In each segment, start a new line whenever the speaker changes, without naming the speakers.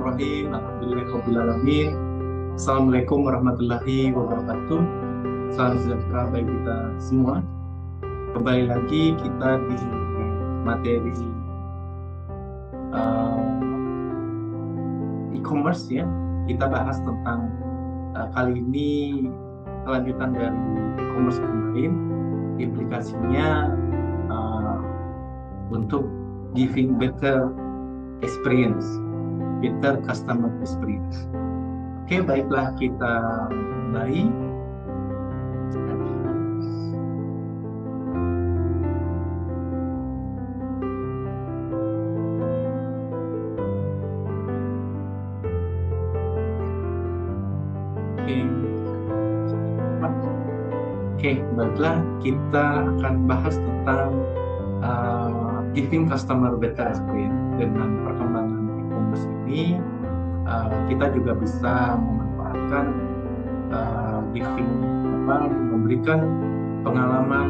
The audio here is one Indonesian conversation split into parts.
Bismillahirrahmanirrahim. Alhamdulillahirrahmanirrahim. Assalamualaikum warahmatullahi wabarakatuh. Salam sejahtera bagi kita semua. Kembali lagi kita di materi e-commerce ya. Kita bahas tentang kali ini kelanjutan dari e-commerce kemarin, implikasinya untuk giving better experience, better customer experience. Oke, baiklah kita mulai. Oke, baiklah kita akan bahas tentang giving customer better experience. Dengan perkembangan e-commerce ini, kita juga bisa memanfaatkan memberikan pengalaman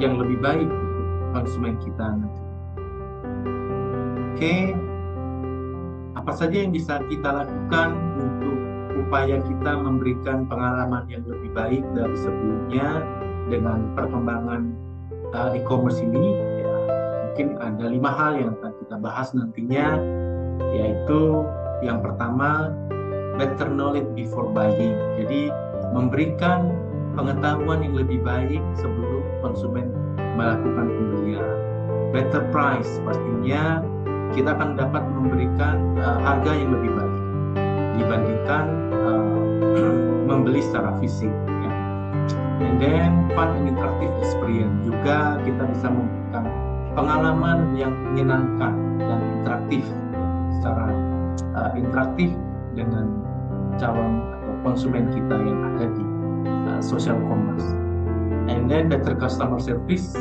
yang lebih baik untuk konsumen kita nanti. Oke, apa saja yang bisa kita lakukan untuk upaya kita memberikan pengalaman yang lebih baik dari sebelumnya dengan perkembangan e-commerce ini? Ya, mungkin ada 5 hal yang akan kita bahas nantinya, yaitu yang pertama, better knowledge before buying. Jadi memberikan pengetahuan yang lebih baik sebelum konsumen melakukan pembelian. Better price, pastinya kita akan dapat memberikan harga yang lebih baik dibandingkan membeli secara fisik. Ya. And then fun and interactive experience, juga kita bisa memberikan pengalaman yang menyenangkan dan interaktif, secara interaktif dengan calon atau konsumen kita yang ada di social commerce. And then better customer service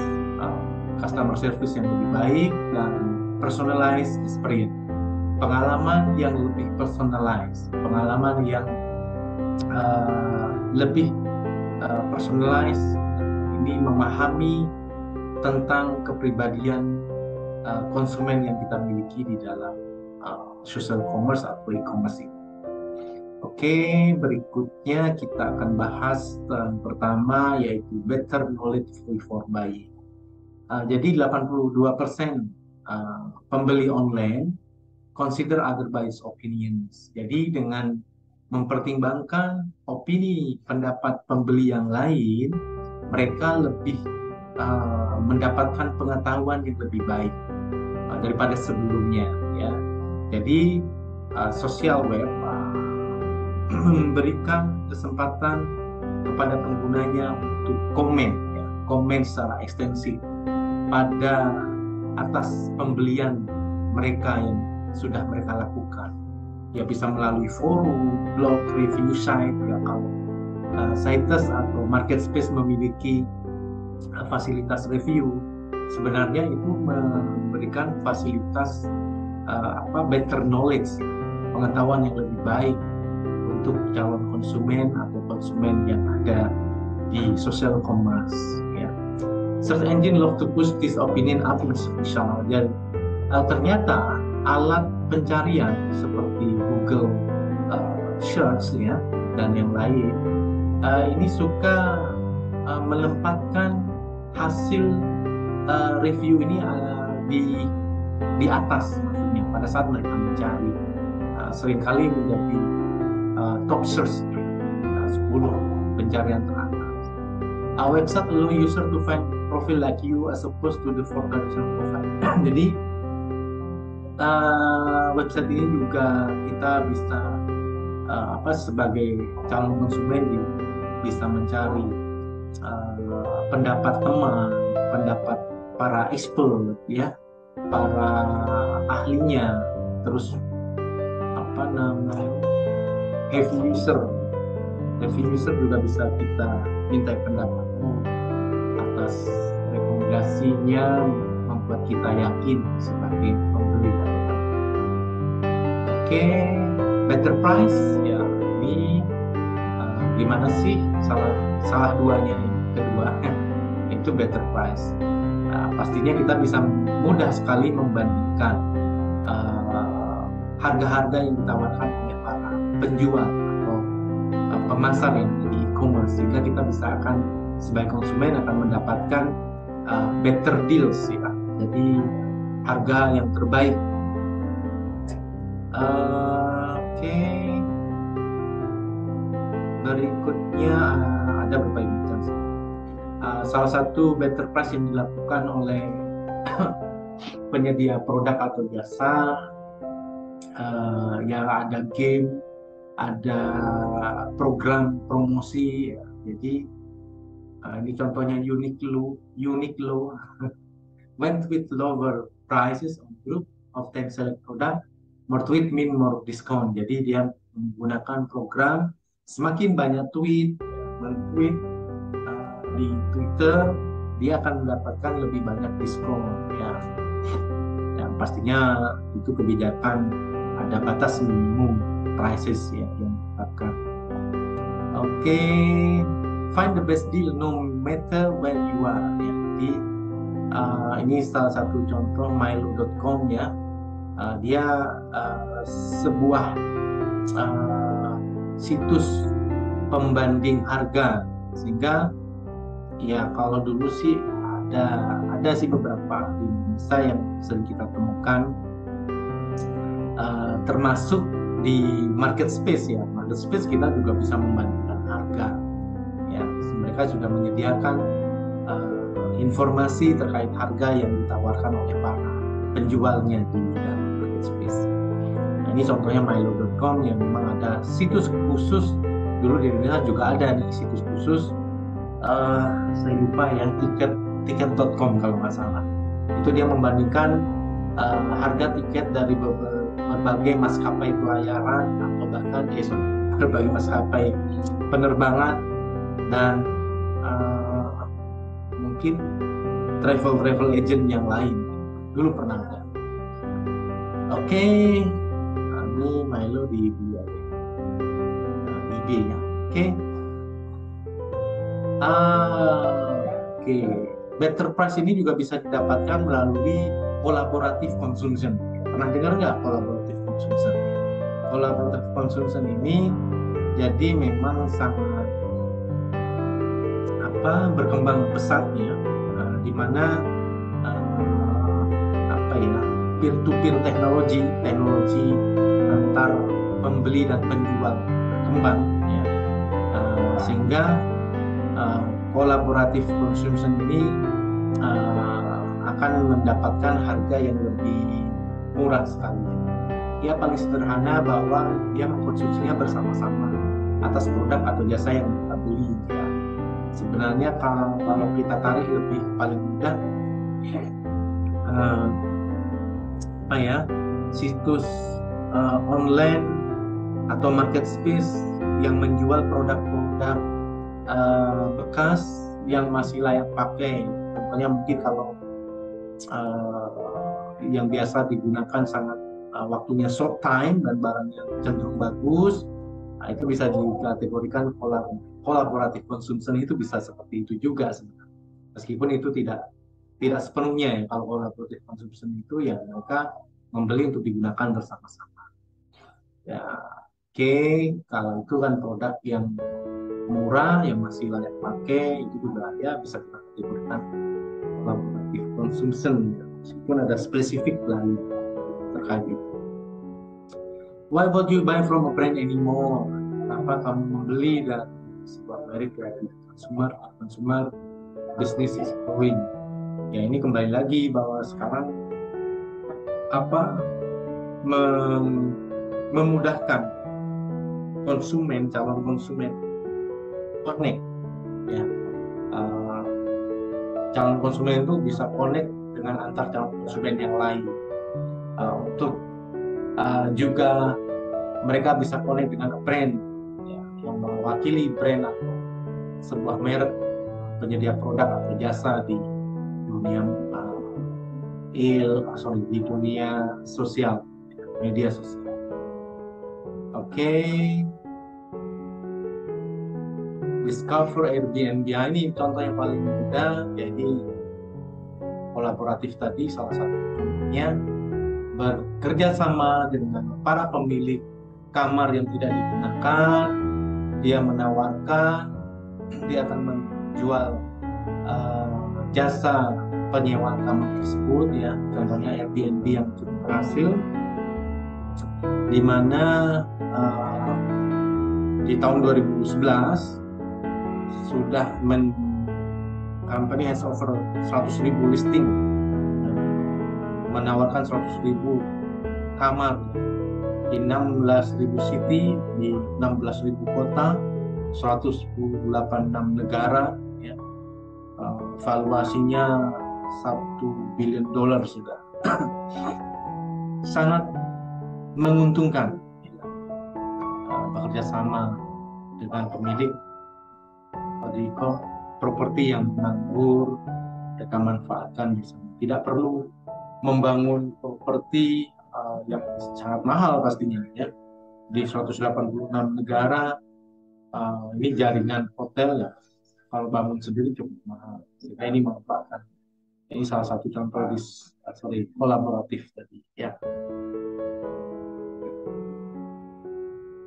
yang lebih baik dan personalized experience, pengalaman yang lebih personalized, pengalaman yang lebih personalized, ini memahami tentang kepribadian konsumen yang kita miliki di dalam social commerce atau e-commerce ini. Oke, berikutnya kita akan bahas yang pertama, yaitu better knowledge before buying. Jadi 82% pembeli online consider other buyers' opinions. Jadi dengan mempertimbangkan opini pendapat pembeli yang lain, mereka lebih mendapatkan pengetahuan yang lebih baik daripada sebelumnya. Ya, jadi social web memberikan kesempatan kepada penggunanya untuk komen secara ekstensif pada atas pembelian mereka yang sudah mereka lakukan. Ya, bisa melalui forum, blog, review site. Ya, kalau sites atau marketplace memiliki fasilitas review, sebenarnya itu memberikan fasilitas better knowledge, pengetahuan yang lebih baik untuk calon konsumen atau konsumen yang ada di social commerce. Ya. Search engine love to push this opinion up in social. Dan ternyata alat pencarian seperti Google Search ya dan yang lain ini suka menempatkan hasil review ini di atas, maksudnya pada saat mereka mencari seringkali menjadi top search 10 pencarian teratas. Website allow user to find profile like you as opposed to the traditional profile. Jadi website ini juga kita bisa sebagai calon konsumen bisa mencari pendapat teman, pendapat para expert ya, para ahlinya, terus heavy user juga bisa kita minta pendapatnya atas rekomendasinya, membuat kita yakin sebagai pembeli. Oke, better price ya, ini gimana sih salah duanya yang kedua itu better price. Pastinya kita bisa mudah sekali membandingkan harga-harga yang ditawarkan oleh para penjual atau pemasar yang di e-commerce, sehingga kita bisa akan sebagai konsumen akan mendapatkan better deals ya, jadi harga yang terbaik. Oke. Berikutnya ada berbagai macam. Salah satu better price yang dilakukan oleh penyedia produk atau jasa, yang ada game, ada program promosi. Jadi ini contohnya Uniqlo went with lower prices on group of 10 select product, more tweet mean more discount. Jadi dia menggunakan program, semakin banyak men-tweet di Twitter, dia akan mendapatkan lebih banyak diskon ya. Dan pastinya itu kebijakan, ada batas minimum prices ya yang ditetapkan. Oke, find the best deal no matter where you are ya. Jadi ini salah satu contoh Milo.com ya. Dia sebuah situs pembanding harga, sehingga ya kalau dulu sih ada sih beberapa di Indonesia yang sering kita temukan, termasuk di market space ya. Market space kita juga bisa membandingkan harga ya. Mereka sudah menyediakan informasi terkait harga yang ditawarkan oleh para penjualnya di dalam market space. Nah, ini contohnya Milo.com yang memang ada situs khusus. Dulu di Indonesia juga ada nih situs khusus, saya lupa ya, tiket.com kalau nggak salah. Itu dia membandingkan harga tiket dari berbagai maskapai pelayaran atau bahkan berbagai maskapai penerbangan dan mungkin travel agent yang lain. Dulu pernah ada. Oke, ini Milo di IG ya. Oke. Better price ini juga bisa didapatkan melalui collaborative consumption. Pernah dengar nggak collaborative consumption? Collaborative consumption ini jadi memang sangat berkembang pesat ya, di mana peer-to-peer teknologi antar pembeli dan penjual berkembang ya, sehingga collaborative consumption ini akan mendapatkan harga yang lebih murah sekali. Ya paling sederhana bahwa dia mengkonsumsinya bersama-sama atas produk atau jasa yang kita beli ya. Sebenarnya kalau kita tarik lebih paling mudah situs online atau market space yang menjual produk-produk bekas yang masih layak pakai. Contohnya mungkin kalau yang biasa digunakan sangat waktunya short time dan barangnya cenderung bagus, itu bisa dikategorikan collaborative consumption. Itu bisa seperti itu juga sebenarnya, meskipun itu tidak sepenuhnya ya. Kalau collaborative consumption itu ya mereka membeli untuk digunakan bersama-sama ya. Kalau itu kan produk yang murah yang masih layak pakai, itu juga ya bisa kita kategorikan collaborative consumption ya, meskipun ada spesifik lain terkait itu. Why would you buy from a brand anymore? Kenapa kamu membeli dari sebuah merek dari consumer business is growing? Ya ini kembali lagi bahwa sekarang memudahkan calon konsumen connect ya. Calon konsumen itu bisa connect dengan antar calon konsumen yang lain, untuk juga mereka bisa connect dengan brand ya, yang mewakili brand atau sebuah merek penyedia produk atau jasa di dunia di dunia sosial, media sosial. Discover Airbnb, ini contoh yang paling mudah. Jadi kolaboratif tadi salah satu contohnya, bekerja sama dengan para pemilik kamar yang tidak digunakan. Dia menawarkan, dia akan menjual jasa penyewaan kamar tersebut, ya, contohnya Airbnb yang cukup berhasil, di mana di tahun 2011 sudah company has offer 100.000 listing, menawarkan 100.000 kamar di 16.000 city, di 16.000 kota, 186 negara, ya. Valuasinya $1 billion sudah. Sangat menguntungkan, ya. Bekerja sama dengan pemilik properti yang menganggur, mereka manfaatkan di sana. Tidak perlu membangun properti yang sangat mahal pastinya, ya, di 186 negara. Ini jaringan hotel, ya, kalau bangun sendiri cukup mahal. Kita ini manfaatkan. Ini salah satu contoh kolaboratif tadi, ya.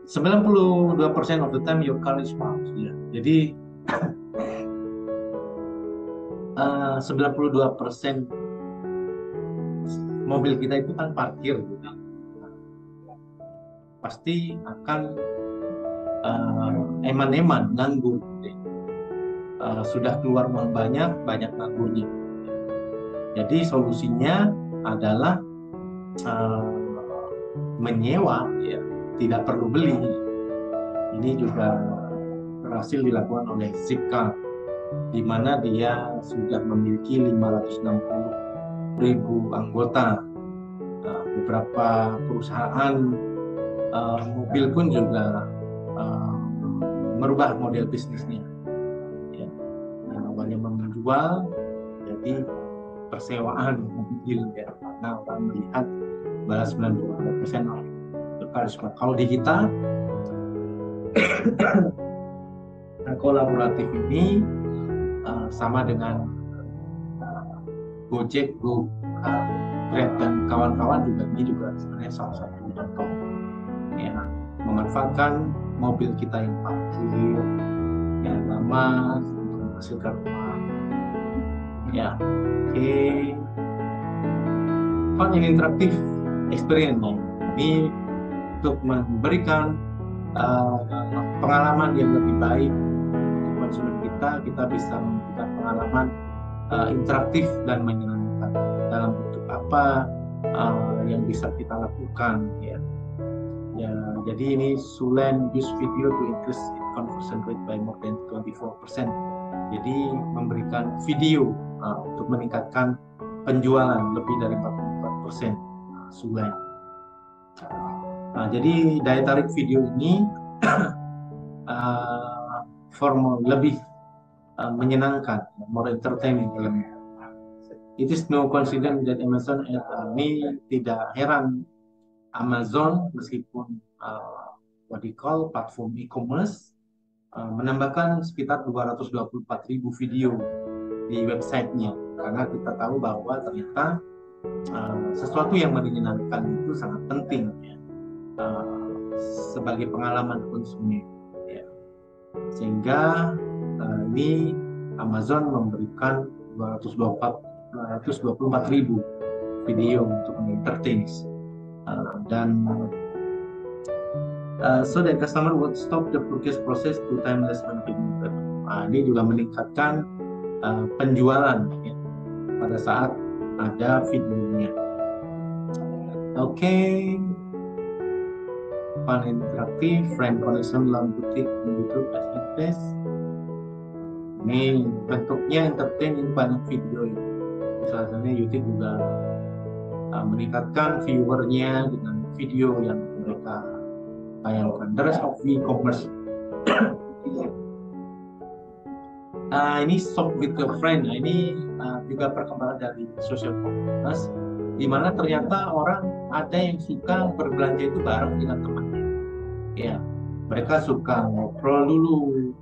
92% of the time your car is parked, ya. Jadi 92% mobil kita itu kan parkir, gitu. Pasti akan eman-eman, nganggur, gitu. Sudah keluar uang banyak nganggurnya. Jadi solusinya adalah menyewa, ya, tidak perlu beli. Ini juga berhasil dilakukan oleh Zipcar, di mana dia sudah memiliki 560.000 anggota. Beberapa perusahaan mobil pun juga merubah model bisnisnya, ya. Awalnya menjual jadi persewaan mobil, ya, karena orang melihat balas 92% karisma. Kalau di kita kolaboratif ini sama dengan Gojek, Grab dan kawan-kawan juga, ini juga sebenarnya salah satu contoh, ya, memanfaatkan mobil kita yang parkir yang lama untuk menghasilkan uang, ya. Oke. Fun and interaktif experience ini untuk memberikan pengalaman yang lebih baik untuk konsumen kita bisa memberikan pengalaman interaktif dan menyenangkan. Dalam bentuk apa yang bisa kita lakukan, ya. Jadi ini Sulen use video to increase its conversion rate by more than 24%. Jadi memberikan video untuk meningkatkan penjualan lebih dari 44%, Sulen. Jadi daya tarik video ini formal, lebih menyenangkan, more entertaining. It is no coincidence that Amazon, ini tidak heran Amazon meskipun platform e-commerce menambahkan sekitar 224.000 video di websitenya, karena kita tahu bahwa ternyata sesuatu yang menyenangkan itu sangat penting, ya, sebagai pengalaman konsumen, ya. Sehingga ini Amazon memberikan 224.000 video untuk entertain, dan so that customer would stop the purchase process to timeless management. Ini juga meningkatkan penjualan, ya, pada saat ada videonya. Oke. Fun interaktif, friend connection dalam butik YouTube SBS. Ini bentuknya entertain, banyak video, ya. Misalnya YouTube juga meningkatkan viewernya dengan video yang mereka tayangkan. The rest of e-commerce. Ini shop with your friend. Ini juga perkembangan dari social commerce, di mana ternyata orang ada yang suka berbelanja itu bareng dengan temannya, ya. Mereka suka ngobrol dulu,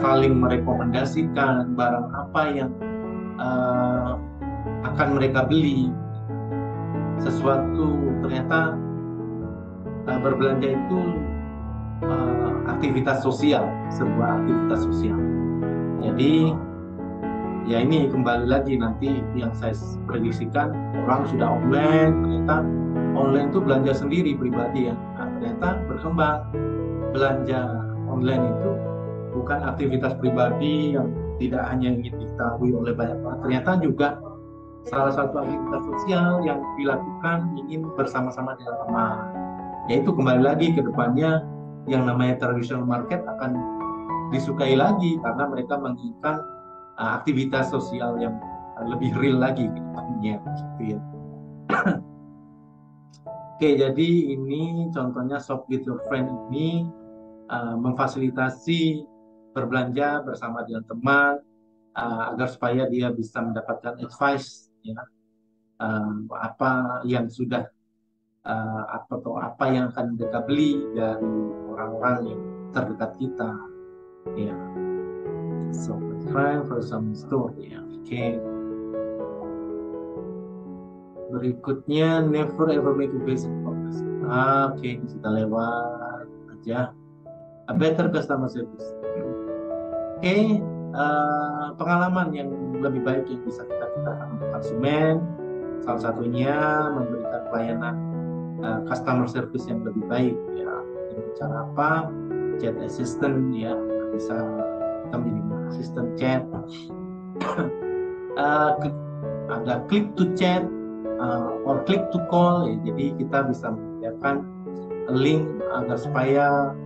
saling merekomendasikan barang apa yang akan mereka beli. sesuatu ternyata berbelanja itu aktivitas sosial, sebuah aktivitas sosial. Jadi ya ini kembali lagi nanti yang saya prediksikan, orang sudah online, ternyata online itu belanja sendiri pribadi ya. Nah, ternyata berkembang belanja online itu bukan aktivitas pribadi yang tidak hanya ingin diketahui oleh banyak orang, ternyata juga salah satu aktivitas sosial yang dilakukan ingin bersama-sama dengan teman. Yaitu kembali lagi ke depannya yang namanya traditional market akan disukai lagi karena mereka menginginkan aktivitas sosial yang lebih real lagi ke depannya gitu ya. Oke, jadi ini contohnya Shop with Your Friend ini memfasilitasi berbelanja bersama dengan teman agar supaya dia bisa mendapatkan advice ya, apa yang sudah apa yang akan mereka beli dari orang-orang yang terdekat kita ya. So friend for some story ya. Oke. Berikutnya never ever make a basic progress. Oke, kita lewat aja. A better customer service. Oke, pengalaman yang lebih baik yang bisa kita berikan untuk konsumen, salah satunya memberikan pelayanan customer service yang lebih baik ya. Dengan cara apa? Chat assistant ya, bisa kita menjadi assistant chat. Ada click to chat or click to call ya. Jadi kita bisa menyediakan link agar supaya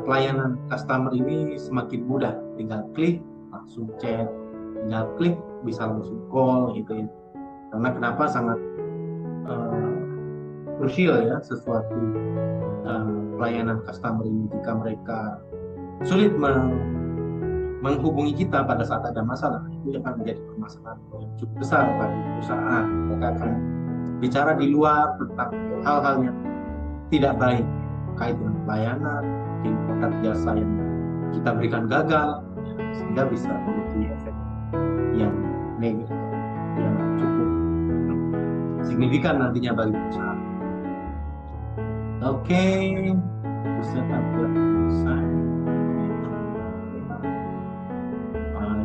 pelayanan customer ini semakin mudah, tinggal klik langsung chat, tinggal klik bisa langsung call gitu ya. Karena kenapa sangat krusial ya sesuatu pelayanan customer ini, jika mereka sulit menghubungi kita pada saat ada masalah, itu akan menjadi permasalahan yang cukup besar bagi perusahaan. Mereka akan bicara di luar tentang hal-hal yang tidak baik terkait dengan pelayanan, mungkin produk jasa yang kita berikan gagal ya, sehingga bisa memiliki efek yang negatif, yang cukup signifikan nantinya bagi perusahaan. Oke,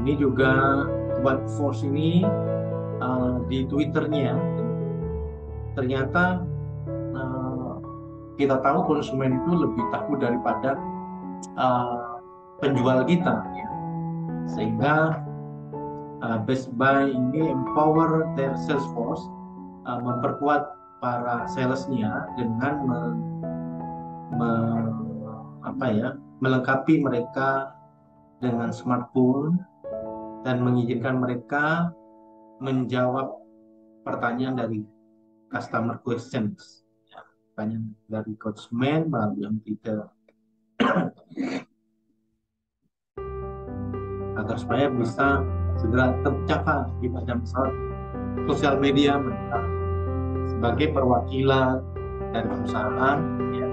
ini juga buat Force ini di Twitternya ternyata kita tahu konsumen itu lebih tahu daripada penjual kita ya. Sehingga Best Buy ini empower their sales force, memperkuat para salesnya dengan melengkapi mereka dengan smartphone dan mengizinkan mereka menjawab pertanyaan dari customer questions ya, pertanyaan dari konsumen melalui Twitter agar supaya bisa segera tercapai jika ada masalah sosial media mereka sebagai perwakilan dari perusahaan ya,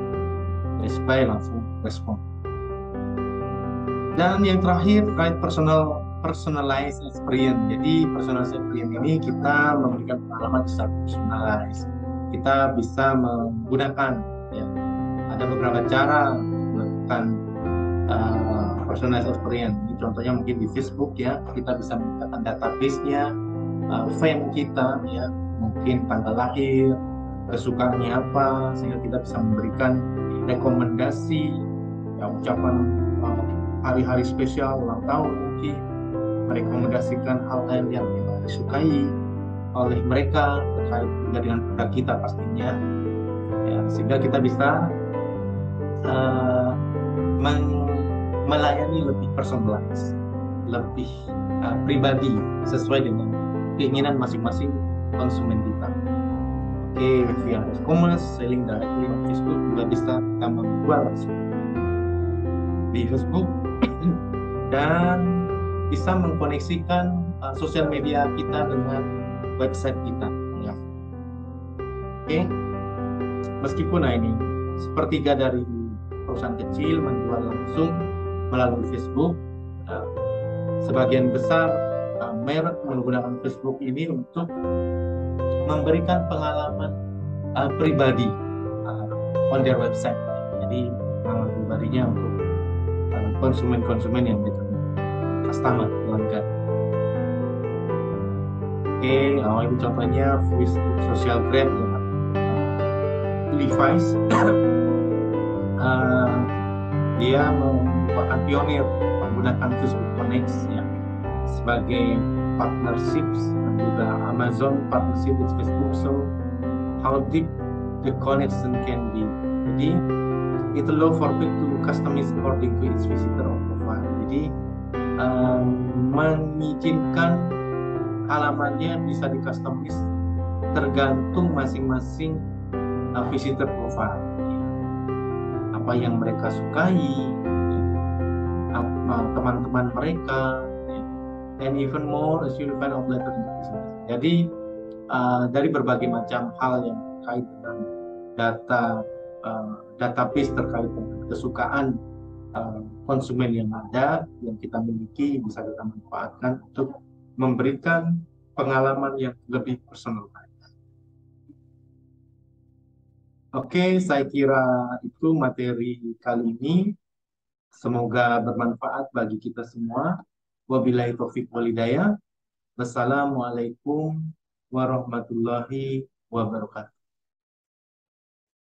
Best Buy langsung respon. Dan yang terakhir terkait personalized experience. Jadi personalized experience ini kita memberikan pengalaman secara personalized. Kita bisa menggunakan ya, ada beberapa cara melakukan personalized experience. Ini contohnya mungkin di Facebook ya, kita bisa menggunakan database-nya, fan kita ya, mungkin tanggal lahir, kesukaannya apa, sehingga kita bisa memberikan rekomendasi ya, ucapan hari-hari spesial, ulang tahun mungkin, merekomendasikan hal-hal yang disukai oleh mereka terkait juga dengan produk kita pastinya ya, sehingga kita bisa melayani lebih personalized, lebih pribadi sesuai dengan keinginan masing-masing konsumen kita. Oke, via e-commerce, selling directly on Facebook juga bisa kita menjual langsung di Facebook dan bisa mengkoneksikan sosial media kita dengan website kita ya. Oke, meskipun ini sepertiga dari perusahaan kecil menjual langsung melalui Facebook, sebagian besar merek menggunakan Facebook ini untuk memberikan pengalaman pribadi on their website. Jadi pengalaman pribadinya untuk konsumen-konsumen yang mereka customer pelanggan. Oke, ini contohnya Facebook Social Graph ya. Levi's dia merupakan pionir menggunakan Facebook Connect ya, sebagai partnerships, dan juga Amazon partnership with Facebook. So how deep the connection can be. Jadi it allow for people to customize according to its visitor or profile. Jadi mengizinkan halamannya bisa di-customize tergantung masing-masing visitor profile. Apa yang mereka sukai, teman-teman mereka, and even more as unified outlet in the business. Jadi dari berbagai macam hal yang terkait dengan database terkait dengan kesukaan konsumen yang ada, yang kita miliki, bisa kita manfaatkan untuk memberikan pengalaman yang lebih personal. Oke, saya kira itu materi kali ini. Semoga bermanfaat bagi kita semua. Wabillahi taufiq wal hidayah. Wassalamualaikum warahmatullahi wabarakatuh.